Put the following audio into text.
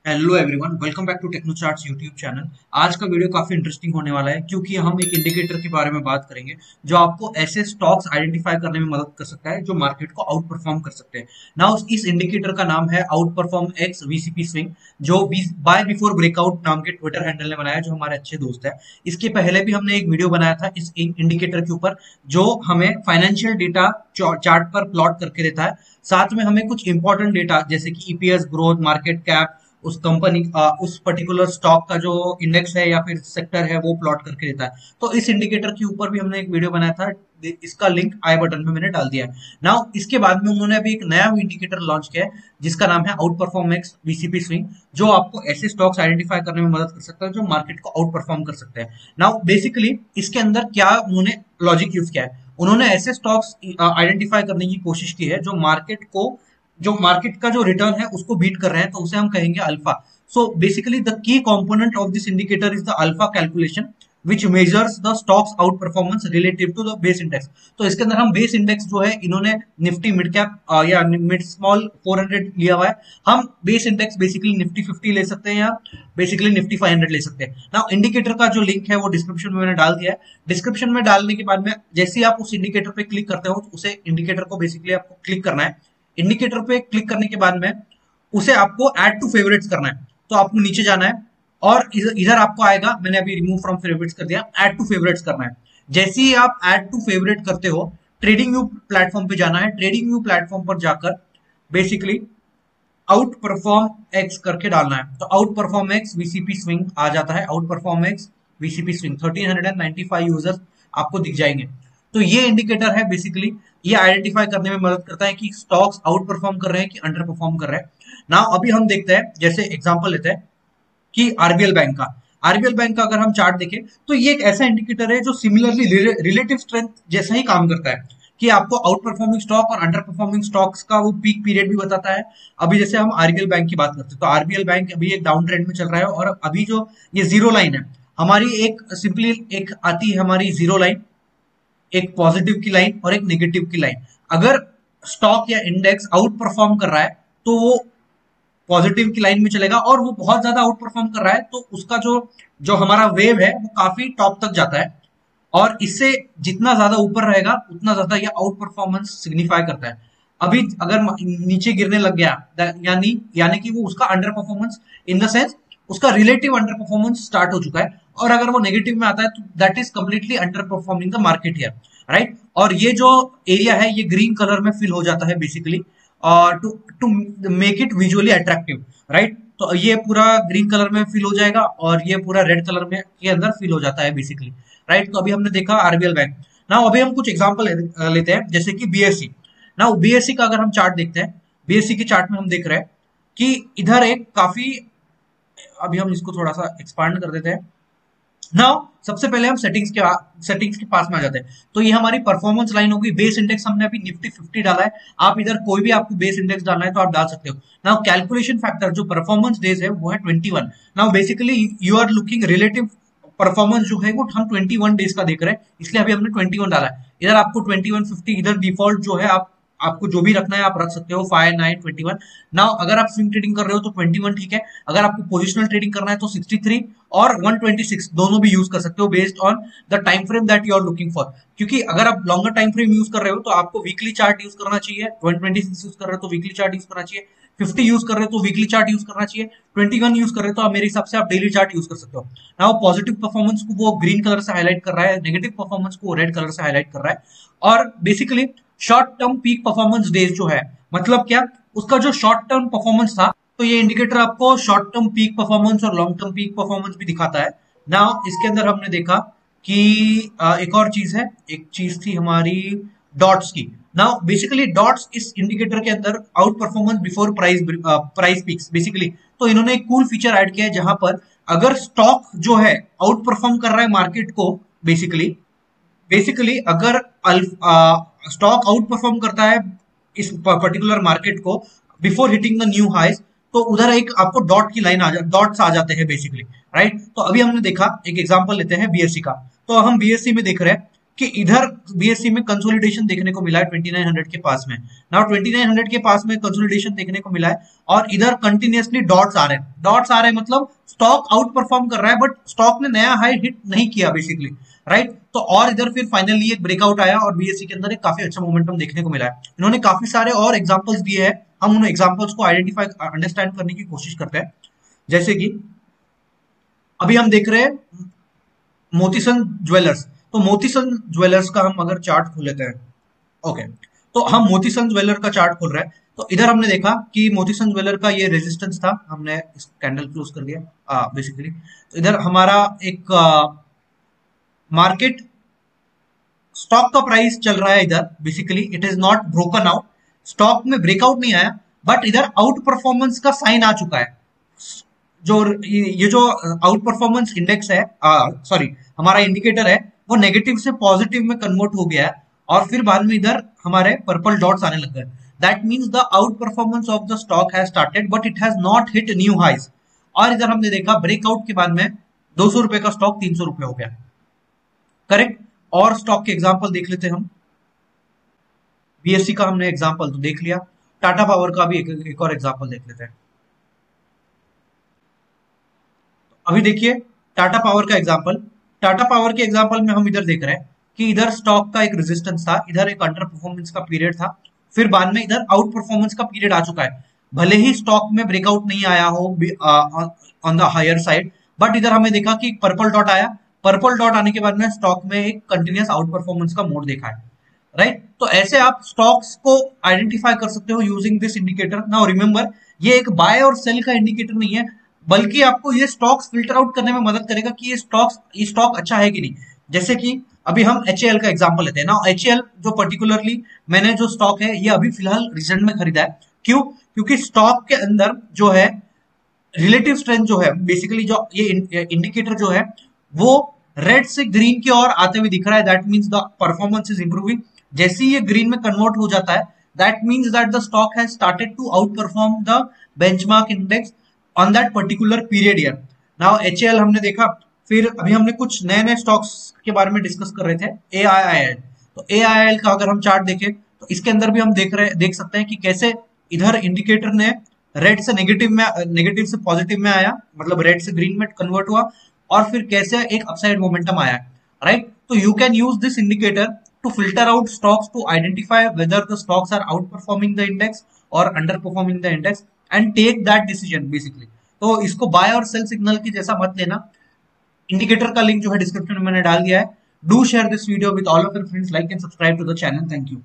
Hello everyone, welcome back to Techno Charts YouTube channel. आज का video काफी interesting होने वाला है क्योंकि हम एक इंडिकेटर के बारे में बात करेंगे जो आपको ऐसे स्टॉक्स आइडेंटिफाई करने में मदद कर सकता है जो मार्केट को आउट परफॉर्म कर सकते हैं। नाउ इस इंडिकेटर का नाम है outperform X VCP swing, जो बाय बिफोर ब्रेकआउट नाम के ट्विटर हैंडल ने बनाया, जो हमारे अच्छे दोस्त है। इसके पहले भी हमने एक वीडियो बनाया था इस इंडिकेटर के ऊपर जो हमें फाइनेंशियल डेटा चार्ट पर प्लॉट करके देता है, साथ में हमें कुछ इंपॉर्टेंट डेटा जैसे कि ईपीएस ग्रोथ, मार्केट कैप, उस कंपनी उस पर्टिकुलर स्टॉक का जो इंडेक्स है या फिर सेक्टर है वो प्लॉट करके देता है। तो इस इंडिकेटर के ऊपर भी हमने एक वीडियो बनाया था, इसका लिंक आई बटन में मैंने डाल दिया है। नाउ इसके बाद में उन्होंने अभी एक नया इंडिकेटर लॉन्च किया है जिसका नाम है outperform X VCP swing, जो आपको ऐसे स्टॉक्स आइडेंटिफाई करने में मदद कर सकता है जो मार्केट को आउट परफॉर्म कर सकते हैं। नाउ बेसिकली इसके अंदर क्या उन्होंने लॉजिक यूज किया है, उन्होंने ऐसे स्टॉक्स आइडेंटिफाई करने की कोशिश की है जो मार्केट का जो रिटर्न है उसको बीट कर रहे हैं, तो उसे हम कहेंगे alpha. So basically the key component of this indicator is the alpha calculation which measures the stocks out performance relative to the base index. तो इसके अंदर हम बेस इंडेक्स जो है इन्होंने निफ्टी मिड कैप या मिड स्मॉल 400 लिया हुआ है। हम बेस इंडेक्स बेसिकली निफ्टी 50 ले सकते हैं या बेसिकली निफ्टी 500 ले सकते हैं। ना इंडिकेटर का जो लिंक है वो डिस्क्रिप्शन में मैंने डाल दिया है। डिस्क्रिप्शन में डालने के बाद में जैसे ही आप उस इंडिकेटर पे क्लिक करते हो, उसे इंडिकेटर को बेसिकली आपको क्लिक करना है। इंडिकेटर पे क्लिक करने के बाद में उसे आपको ऐड टू फेवरेट्स करना है। तो आपको नीचे जाना है और इधर आपको आएगा, मैंने अभी रिमूव फ्रॉम फेवरेट्स कर दिया, ऐड टू फेवरेट्स करना है। जैसे ही आप ऐड टू फेवरेट करते हो, ट्रेडिंग व्यू प्लेटफॉर्म पे जाना है। ट्रेडिंग व्यू प्लेटफॉर्म पर जाकर बेसिकली आउट परफॉर्म एक्स करके डालना है, तो outperform X VCP swing आ जाता है। Outperform X VCP swing 1395 users आपको दिख जाएंगे। तो ये इंडिकेटर है, बेसिकली ये आइडेंटिफाई करने में मदद करता है कि स्टॉक्स आउट परफॉर्म कर रहे हैं कि अंडर परफॉर्म कर रहे हैं। नाउ अभी हम देखते हैं, जैसे एग्जांपल लेते हैं कि आरबीएल बैंक का अगर हम चार्ट देखें तो ये एक ऐसा इंडिकेटर है जो सिमिलरली रिलेटिव स्ट्रेंथ जैसा ही काम करता है कि आपको आउट परफॉर्मिंग स्टॉक और अंडर परफॉर्मिंग स्टॉक्स का वो पीक पीरियड भी बताता है। अभी जैसे हम आरबीएल बैंक की बात करते हैं तो आरबीएल बैंक अभी एक डाउन ट्रेंड में चल रहा है और अभी जो ये जीरो लाइन है हमारी, एक सिंपली एक आती है हमारी जीरो लाइन, एक पॉजिटिव की लाइन और एक नेगेटिव की लाइन। अगर स्टॉक या इंडेक्स आउट परफॉर्म कर रहा है तो वो पॉजिटिव की लाइन में चलेगा, और वो बहुत ज्यादा आउट परफॉर्म कर रहा है तो उसका जो जो हमारा वेव है वो काफी टॉप तक जाता है, और इससे जितना ज्यादा ऊपर रहेगा उतना ज्यादा ये आउट परफॉर्मेंस सिग्निफाई करता है। अभी अगर नीचे गिरने लग गया यानी यानी कि वो उसका under performance in the sense उसका रिलेटिव अंडर परफॉर्मेंस स्टार्ट हो चुका है, और अगर वो नेगेटिव में आता है तो that is completely under performing the market here, right. और ये जो एरिया है ये ग्रीन कलर में फिल हो जाता है बेसिकली, और to make it visually attractive, right. तो ये पूरा ग्रीन कलर में फिल हो जाएगा और ये पूरा रेड कलर में के अंदर फिल हो जाता है बेसिकली, राइट। तो अभी हमने देखा आरबीएल बैंक। ना अभी हम कुछ एग्जांपल लेते हैं जैसे कि बीएससी। ना बीएससी का अगर हम चार्ट देखते हैं, बीएससी के चार्ट में हम देख रहे हैं कि इधर एक काफी, अभी हम इसको थोड़ा सा एक्सपांड कर देते हैं। नाउ सबसे पहले हम सेटिंग्स के पास में आ जाते हैं। तो ये हमारी परफॉर्मेंस लाइन होगी। बेस इंडेक्स हमने अभी निफ्टी 50 डाला है, आप इधर कोई भी आपको बेस इंडेक्स डालना है तो आप डाल सकते हो। नाउ कैलकुलेशन फैक्टर जो परफॉर्मेंस डेज है वो है 21। Now basically you are looking relative performance जो है वो हम 21 डेज का देख रहे हैं, इसलिए अभी हमने 21 डाला है। इधर आपको 21, 50 इधर डिफॉल्ट जो है आपको जो भी रखना है आप रख सकते हो, 5, 9, 21। नाउ अगर आप स्विंग ट्रेडिंग कर रहे हो तो 21 ठीक है। अगर आपको पोजिशनल ट्रेडिंग करना है तो 63 और 126 दोनों भी यूज कर सकते हो based on the time frame that you are looking for. क्योंकि अगर आप लॉन्गर टाइम फ्रेम यूज कर रहे हो तो आपको वीकली चार्ट यूज करना चाहिए, 126 यूज कर रहे हो तो वीकली चार्ट यूज करना चाहिए, 50 यूज कर रहे हो तो वीकली चार्ट यूज करना चाहिए, 21 यूज कर रहे हो तो मेरे हिसाब से आप डेली चार्ट यूज कर सकते हो। नाउ पॉजिटिव परफॉर्मेंस को वो ग्रीन कलर से हाईलाइट कर रहा है, नेगेटिव परफॉर्मेंस को रेड कलर से हाईलाइट कर रहा है। और basically short term peak performance days जो है, मतलब क्या, उसका जो शॉर्ट टर्म परफॉर्मेंस था, तो ये इंडिकेटर आपको शॉर्ट टर्म पीक परफॉर्मेंस और लॉन्ग टर्म पीक परफॉर्मेंस भी दिखाता है। नाउ इसके अंदर हमने देखा कि एक और चीज है, एक चीज थी हमारी डॉट्स की। नाउ बेसिकली डॉट्स इस इंडिकेटर के अंदर out performance before price peaks basically, तो इन्होंने एक कूल फीचर ऐड किया है जहां पर अगर स्टॉक जो है आउट परफॉर्म कर रहा है मार्केट को, बेसिकली अगर स्टॉक आउट परफॉर्म करता है इस पर्टिकुलर मार्केट को before hitting the new highs, तो उधर एक आपको डॉट की लाइन डॉट्स आ जाते हैं बेसिकली, राइट। तो अभी हमने देखा, एक एग्जांपल लेते हैं बीएससी का। तो हम बीएससी में देख रहे हैं कि इधर बीएससी में कंसोलिडेशन देखने को मिला है 2900 के पास में। नाउ 2900 के पास में कंसोलिडेशन देखने को मिला है और इधर कंटिन्यूअसली डॉट्स आ रहे हैं। डॉट्स आ रहे हैं मतलब स्टॉक आउट परफॉर्म कर रहा है, बट स्टॉक ने नया हाई हिट नहीं किया बेसिकली, राइट। तो और इधर फिर फाइनली एक ब्रेकआउट आया और बीएससी के अंदर एक काफी अच्छा मोमेंटम देखने को मिला है। इन्होंने काफी सारे और एग्जांपल्स दिए हैं, हम उन एग्जांपल्स को आइडेंटिफाई अंडरस्टैंड करने की कोशिश करते हैं। जैसे कि अभी हम देख रहे हैं मोतीसन ज्वेलर्स, तो मोतीसन ज्वेलर्स का हम अगर चार्ट खोल लेते हैं, ओके, तो हम मोतीसन ज्वेलर का चार्ट खोल रहे हैं। तो इधर हमने देखा कि मोतीसन ज्वेलर का ये रेजिस्टेंस था, हमने इस कैंडल क्लोज कर दिया बेसिकली। तो इधर हमारा एक मार्केट स्टॉक का प्राइस चल रहा है इधर, basically it is not broken out, stock में ब्रेकआउट नहीं आया, बट इधर आउट परफॉर्मेंस का साइन आ चुका है। जो ये जो आउट परफॉर्मेंस इंडेक्स है, सॉरी हमारा इंडिकेटर है, वो नेगेटिव से पॉजिटिव में कन्वर्ट हो गया है और फिर बाद में इधर हमारे पर्पल डॉट्स आने लग गए। That means the out performance of the stock has started but it has not hit new highs. और इधर हमने देखा ब्रेकआउट के बाद में 200 रुपए का स्टॉक 300 रुपए हो गया, करेक्ट। और स्टॉक के एग्जांपल देख लेते हैं हम। बीएससी का हमने एग्जांपल तो देख लिया, टाटा पावर का भी एक और एग्जांपल देख लेते हैं। अभी देखिए टाटा पावर का एग्जांपल, टाटा पावर के एग्जांपल में हम इधर देख रहे हैं कि इधर स्टॉक का एक रेजिस्टेंस था, इधर एक अंडर परफॉर्मेंस का पीरियड था, फिर बाद में इधर आउट परफॉर्मेंस का पीरियड आ चुका है। भले ही स्टॉक में ब्रेकआउट नहीं आया हो on the higher side, but इधर हमें देखा कि पर्पल डॉट आया, पर्पल डॉट आने के बाद में स्टॉक में एक कंटिन्यूअस आउट परफॉर्मेंस का मोड देखा है, राइट। तो ऐसे आप स्टॉक्स को आइडेंटिफाई कर सकते हो using this indicator. Now remember, ये एक बाय और सेल का इंडिकेटर नहीं है, बल्कि आपको ये स्टॉक्स फिल्टर आउट करने में मदद करेगा कि ये स्टॉक अच्छा है कि नहीं। जैसे कि अभी हम HAL का एग्जांपल लेते हैं ना, HAL जो पर्टिकुलरली मैंने जो स्टॉक है ये अभी फिलहाल रिसेंट में खरीदा है। क्यों? क्योंकि स्टॉक के अंदर जो है रिलेटिव स्ट्रेंथ जो है, बेसिकली जो ये इंडिकेटर जो है वो रेड से ग्रीन की ओर आते हुए दिख रहा है। That means the performance is improving. जैसे ही ये ग्रीन में कन्वर्ट हो जाता है, that means that the stock has started to out perform the benchmark index on that particular period year. Now HAL हमने देखा, फिर अभी हमने कुछ नए नए स्टॉक्स के बारे में डिस्कस कर रहे थे, AIIL। तो AIIL का अगर हम चार्ट देखें तो इसके अंदर भी हम देख सकते हैं कि कैसे इधर इंडिकेटर ने रेड से नेगेटिव से पॉजिटिव में आया, मतलब रेड से ग्रीन में कन्वर्ट हुआ, और फिर कैसे एक अपसाइड मोमेंटम आया, राइट। तो you can use this indicator to filter out stocks to identify whether the stocks are outperforming the index और underperforming the index and take that decision basically. तो इसको bye और cell signal की जैसा मत लेना। Indicator का link जो है डिस्क्रिप्शन में मैंने डाल दिया है। Do share this video with all of your friends, like and subscribe to the channel. Thank you.